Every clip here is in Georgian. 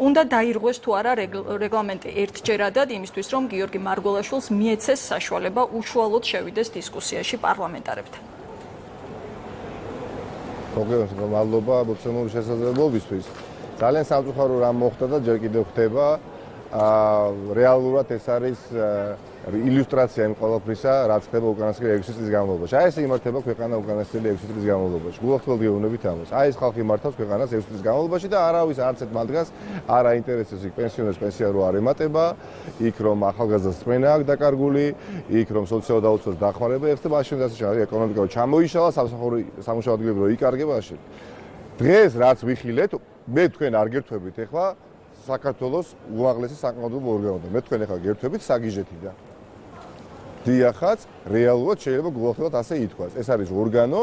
უნდა დაირღვეს თუ არა რეგლამენტი ერთჯერადად იმისთვის, რომ გიორგი მარგველაშვილს მიეცეს საშუალება უშუალოდ შევიდეს დისკუსიაში პარლამენტარებთან. მადლობა მოცემული შესაძლებლობისთვის. ძალიან სამწუხარო რამ მოხდა და ჯერ კიდევ ხდება. რეალურად ეს არის ილუსტრაცია იმ ყველაფრისა, რაც ხდება უკანასკნელი 6 წლის განმავლობაში. აი ეს იმართება ქვეყანა უკანასკნელი 6 წლის განმავლობაში. გულახდილად გეუბნებით ამას. აი ეს ხალხი მართავს ქვეყანას 6 წლის განმავლობაში და არავის არც ერთ მათგანს არ აინტერესებს იქ პენსიონერს პენსია რო არ ემატება, იქ რომ ახალგაზრდას წმენა აქვს დაკარგული, იქ რომ სოციალურ დაუცველს დახმარება ეხება, მაშინ დასაშალე ეკონომიკა ჩამოიშალა, სამუშაო ადგილები რო იკარგება მაშინ. დღეს რაც ვიხილეთ, მე თქვენ არ გერთვებით ეხლა საქართველოს უმაღლესი საკანონმდებლო ორგანოდან. მე თქვენ ახლა გერთვებით საგიჟეთიდან. დიახაც, რეალურად შეიძლება გულახდილად ასე ითქვას. ეს არის ორგანო,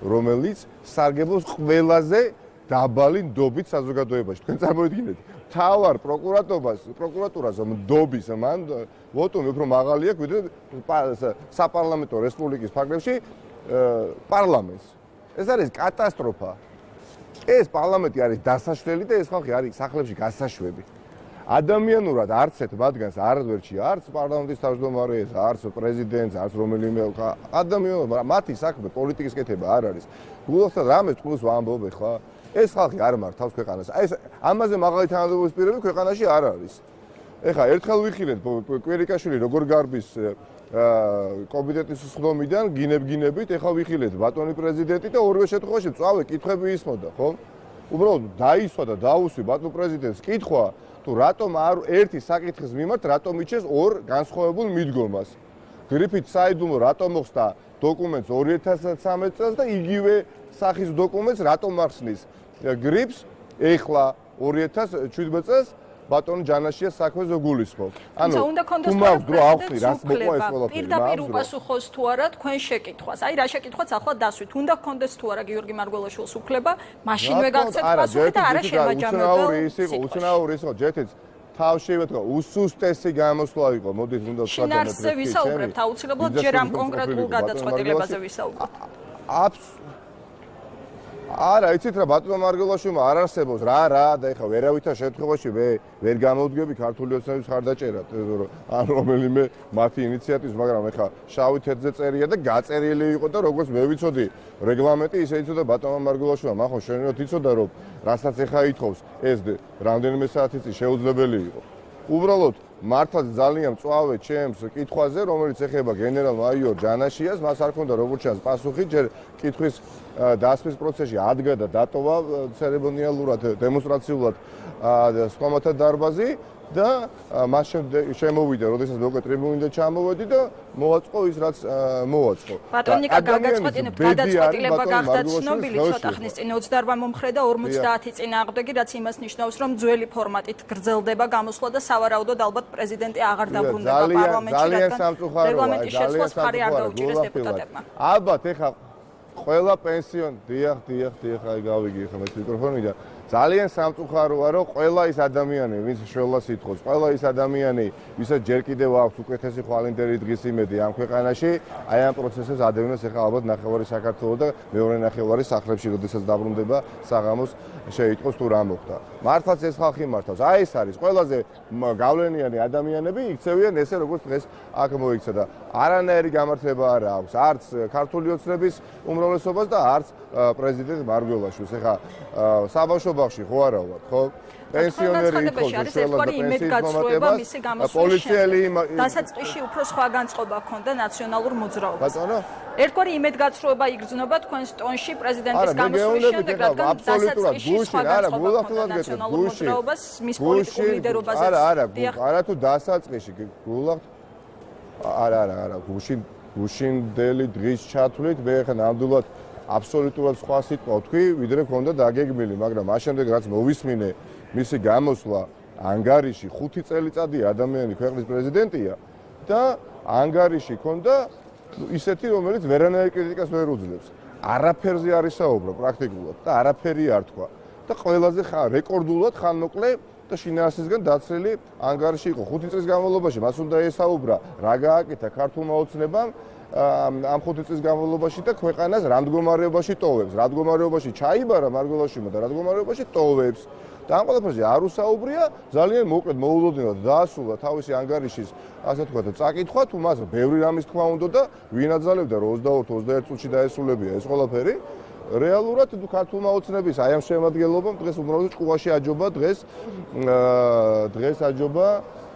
რომელიც სარგებლობს ყველაზე დაბალი ნდობით საზოგადოებაში. თქვენ წარმოიდგინეთ, მთავარ პროკურატურას ნდობის მან ვოტუმი უფრო მაღალი აქვს, ვიდრე საპარლამენტო რესპუბლიკის ფარგლებში პარლამენტს. ეს არის კატასტროფა. ეს პარლამენტი არის დასაშლელი და ეს ხალხი არის სახლებში გასაშვები. ადამიანურად არც ერთ მათგანს არ ვერჩი, არც პარლამენტის თავმჯდომარეს, არც პრეზიდენტს, არც რომელიმე ადამიანურად მათი საქმე პოლიტიკის კეთება არ არის. გულახდილად რამეს წყვილს ვამბობ ახლა? ეს ხალხი არ მართავს ქვეყანას. აი ეს ამაზე მაღალი თანამდებობის პირები ქვეყანაში არ არის. ეხლა ერთხელ ვიხილეთ კვირიკაშვილი როგორ გარბის კომიტეტის სხდომიდან გინებ-გინებით, ეხლა ვიხილეთ ბატონი პრეზიდენტი და ორივე შემთხვევაში წავე კითხვები ისმოდა, ხო? უბრალოდ დაისვა და დაუსვი ბატონ პრეზიდენტს კითხვა, თუ რატომ არ ერთი საკითხის მიმართ რატომ იჩეს ორ განსხვავებულ მიდგომას. გრიფით საიდუმლო რატომ მოხსნა დოკუმენტს 2013 წელს და იგივე სახის დოკუმენტს რატომ ახსნის გრიფს ეხლა 2017 წელს ბატონ ჯანაშიას საქმეზე გულისხმობ. ანუ უნდა კონდეს დრო ავხსნი რას მოყვა ეს ყველაფერი. პირდაპირ უპასუხოს თუ არა თქვენ შეკითხვას. აი რა შეკითხვაც ახლა დასვით. უნდა კონდეს თუ არა გიორგი მარგველაშვილს უფლება მაშინვე გაგცეთ პასუხი და არა შემაჯამებელ. უცნაური ის იყო ჯეთიც თავშევეთ რომ უსუსტესი გამოსვლა იყო. მოდით უნდა ვთქვათ ამ შინაარსზე ვისაუბრებთ აუცილებლად ჯერ ამ კონკრეტულ გადაწყვეტილებაზე ვისაუბრებთ. არა, იცით რა ბატონო მარგველაშვილმა არ არსებობს რა და ეხლა ვერავითარ შემთხვევაში ვერ გამოვდგები ქართული ოცნების ხარდაჭერად, ან რომელიმე მათი ინიციატივის, მაგრამ ეხლა შავი თეთრზე წერია და გაწერილი იყო და როგორც მე ვიცოდი რეგლამენტი, ისე იცოდა ბატონო მარგველაშვილმა, ახლა შენიოთ იცოდა რომ რასაც ეხლა ითხოვს ეს რამდენიმე საათის წინ შეუძლებელი იყო. უბრალოდ მართლაც ძალიან მწვავე ჩემს კითხვაზე, რომელიც ეხება გენერალ-მაიორ ჯანაშიას, მას არ ქონდა როგორც ჩანს პასუხი, ჯერ კითხვის დასმის პროცესში ადგა და დატოვა ცერემონიალურად, დემონსტრაციულად სხდომათა დარბაზი და მას შემოვიდა, როდესაც მე უკვე ტრიბუნიდან ჩამოვედი და მოაწყო ის რაც მოაწყო. ბატონ ნიკა გადაწყვეტილება გახდა ცნობილი ცოტა ხნის წინ 28 მომხრე და 50 წინააღმდეგი, რაც იმას ნიშნავს, რომ ძველი ფორმატით გრძელდება გამოსვლა და სავარაუდოდ ალბათ პრეზიდენტი აღარ დაბრუნდება პარლამენტში, რადგან რეგლამენტის შეცვლას ხარი არ დაუჭირეს დეპუტატებმა. ალბათ ეხლა ყველა პენსიონ დიახ, აი გავიგი ხომ ეს მიკროფონი და ძალიან სამწუხაროა რომ ყველა ის ადამიანი, ვინც შველას ითხოვს, ყველა ის ადამიანი, ვისაც ჯერ კიდევ აქვს უკეთესი ხვალინდერი დღის იმედი ამ ქვეყანაში, აი ამ პროცესებს ადევნებს ეხლა ალბათ ნახევარი საქართველოს და მეორე ნახევარი სახლებში, როდესაც დაბრუნდება საღამოს შეიტყოს თუ რა მოხდა. მართლაც ეს ხალხი მართავს. აი ეს არის ყველაზე გავლენიანი ადამიანები, იქცევიან ესე როგორც დღეს აქ მოიქცა და არანაირი გამართლება არ აქვს, არც ქართული ოცნების უმრავლესობას და არც პრეზიდენტ მარგველაშვილს. ეხლა საბავშვო ბაღში ხო არა ვარ, ხო? პენსიონერი იყო შველა და იმედგაცრუება მისი გამოსვლის დასაწყისში უფრო სხვა განწყობა ჰქონდა ნაციონალურ მოძრაობას. ბატონო? ერთგვარი იმედგაცრუება იგრძნობა თქვენს ტონში პრეზიდენტის გამოსვლის შემდეგ, რადგან დასაწყისში სხვა განწყობა ჰქონდა ნაციონალურ მოძრაობას მის პოლიტიკურ ლიდერობაზე. არა თუ დასაწყისში გულახ არა გუშინდელი დღის ჩათვლით მე ხა ნამდვილად აბსოლუტურად სხვა სიტყვა ვთქვი, ვიდრე ქონდა დაგეგმილი, მაგრამ მას შემდეგ რაც მოვისმინე მისი გამოსვლა ანგარიში 5 წელიწადია ადამიანი ქვეყნის პრეზიდენტია და ანგარიში ქონდა ისეთი, რომელიც ვერანაირ კრიტიკას ვერ უძლებს. არაფერზე არ ისაუბრა პრაქტიკულად და არაფერი არ თქვა. და ყველაზე რეკორდულად ხანმოკლე და შინაარსისგან დაცლილი ანგარიში იყო 5 წლის განმავლობაში. მას უნდა ესაუბრა რა გააკეთა ქართულმა ოცნებამ ამ 5 წლის განმავლობაში და ქვეყანას რა მდგომარეობაში ტოვებს, რა მდგომარეობაში ჩაიბარა მარგველაშვილმა და რა მდგომარეობაში ტოვებს. და ამ ყველაფერზე არ უსაუბრია, ძალიან მოკლედ მოულოდნელად დაასრულა თავისი ანგარიშის, ასე ვთქვათ, წაკითხვა, თუ მას ბევრი რამის თქვა უნდა და ვინ აძალებდა რომ 22-21 წუთში დაესრულებია ეს ყველაფერი. რეალურად თუ ქართულმა ოცნების აი ამ შემადგენლობამ დღეს უბრალოდ ჭკუაში აჯობა დღეს აჯობა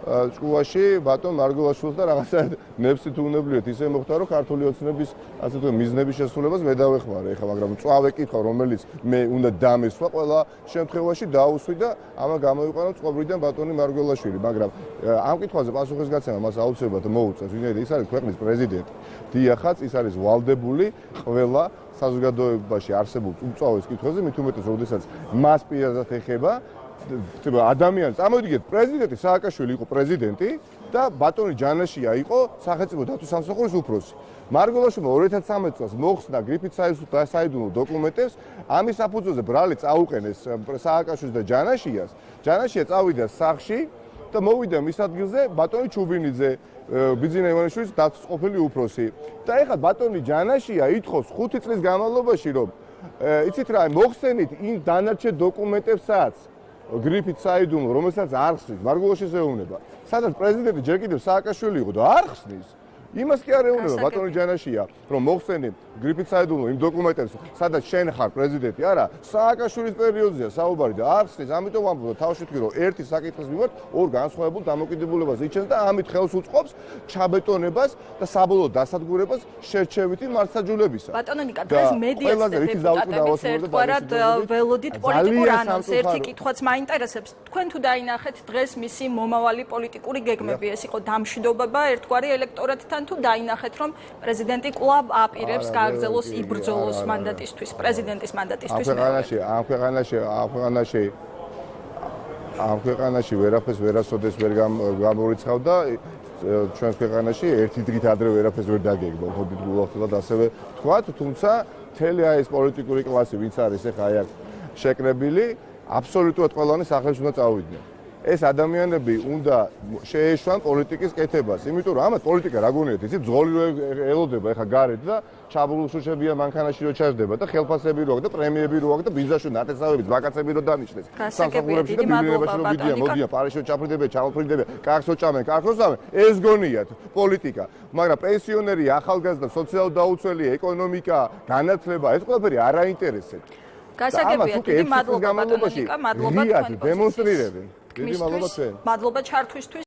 ჭკუაში ბატონ მარგველაშვილს და რაღაცა ნებსით უნებლიეთ ისე მოხდა რომ ქართული ოცნების ასე ვთქვათ მიზნების შესრულებას მე დავეხმარე ეხლა მაგრამ წავე კითხვა რომელიც მე უნდა დამესვა ყველა შემთხვევაში დაუსვი და ამა გამოიყენო წყობრიდან ბატონი მარგველაშვილი მაგრამ ამ კითხვაზე პასუხისგაცემა მას აუცილებლად მოუწევს ვინაიდან ის არის ქვეყნის პრეზიდენტი დიახაც ის არის ვალდებული ყველა საზოგადოებაში არსებულ უწავეს კითხვაზე მით უმეტეს როდესაც მას პირადად ეხება ადამიანს წამოვიდგეთ პრეზიდენტი სააკაშვილი იყო პრეზიდენტი და ბატონი ჯანაშია იყო სახელმწიფო დაცვის სამსახურის უფროსი. მარგველაშვილმა 2013 წელს მოხსნა გრიფით საიდუმლო დოკუმენტებს ამის საფუძველზე ბრალი წაუყენეს სააკაშვილს და ჯანაშიას. ჯანაშია წავიდა სახლში და მოვიდა მის ადგილზე ბატონი ჩუბინიძე ბიძინა ივანიშვილის დაცვის ყოფილი უფროსი. და ეხლა ბატონი ჯანაშია ითხოვს 5 წლის განმავლობაში რომ იცით რა მოხსენით იმ დანარჩენ დოკუმენტებსაც გრიფით საიდუმლო, რომელსაც არ ხსნის, მარგველაშვილს ეუბნება. სადაც პრეზიდენტი ჯერ კიდევ სააკაშვილი იყო და არ ხსნის. იმას კი არ ეუბნება ბატონი ჯანაშია, რომ მოხსენი გრიფით საიდუმლო იმ დოკუმენტებს, სადაც შენ ხარ პრეზიდენტი, არა, სააკაშვილის პერიოდზეა საუბარი და არ ხსნის. ამიტომ ვამბობ, თავში ვთქვი, რომ ერთი საკითხის მიმართ ორ განსხვავებულ დამოკიდებულებას იჩენს და ამით ხელს უწყობს ჩაბეტონებას და საბოლოო დასადგურებას შერჩევითი მართლმსაჯულებისა. ბატონო ნიკა, დღეს მედიას დეპუტატების ერთგვარად ველოდით პოლიტიკურ ანონსს. ერთი კითხვაც მაინტერესებს. თქვენ თუ დაინახეთ დღეს მისი მომავალი პოლიტიკური გეგმები, ეს იყო დამშვიდობება ერთგვარი ელექტორატთან თუ დაინახეთ რომ პრეზიდენტი კვლავ აპირებს გააგრძელოს იბრძოლოს მანდატისთვის, პრეზიდენტის მანდატისთვის. ამ ქვეყანაში ვერაფერს ვერასოდეს ვერ გამორიცხავდა ჩვენს ქვეყანაში ერთი დღით ადრე ვერაფერს ვერ დაგეგმა, ხოდით გულახდილად ასევე თქვათ, თუმცა მთელი ეს პოლიტიკური კლასი ვინც არის ახლა აი აქ შეკრებილი, აბსოლუტურად ყველანი სახლებში უნდა წავიდნენ. ეს ადამიანები უნდა შეეშვან პოლიტიკის კეთებას, იმიტომ რომ ამათ პოლიტიკა რა გონიათ, იცით, ძღოლი რო ელოდება ახლა გარეთ და ჩაბულუშუშებია მანქანაში რო ჩაჯდება და ხელფასები რო აქვს და პრემიები რო აქვს და ბიზნესში ნათესავებიც, ვაკაცები რო დანიშნეს. სამსახურებში და ბიზნესებში რო მოდიან, პარიზში ჩაფრიდებიან, ჩამოფრიდებიან, კარგს ოჭამენ, ეს გონიათ პოლიტიკა. მაგრამ პენსიონერი, ახალგაზრდა, სოციალურ დაუცველია, ეკონომიკა, განათლება, ეს ყველაფერი არ აინტერესებს. გასაგებია, დიდი მადლობა ბატონო ნიკა, მადლობა თქვენი დემონსტრირებენ. მადლობა ჩართვისთვის.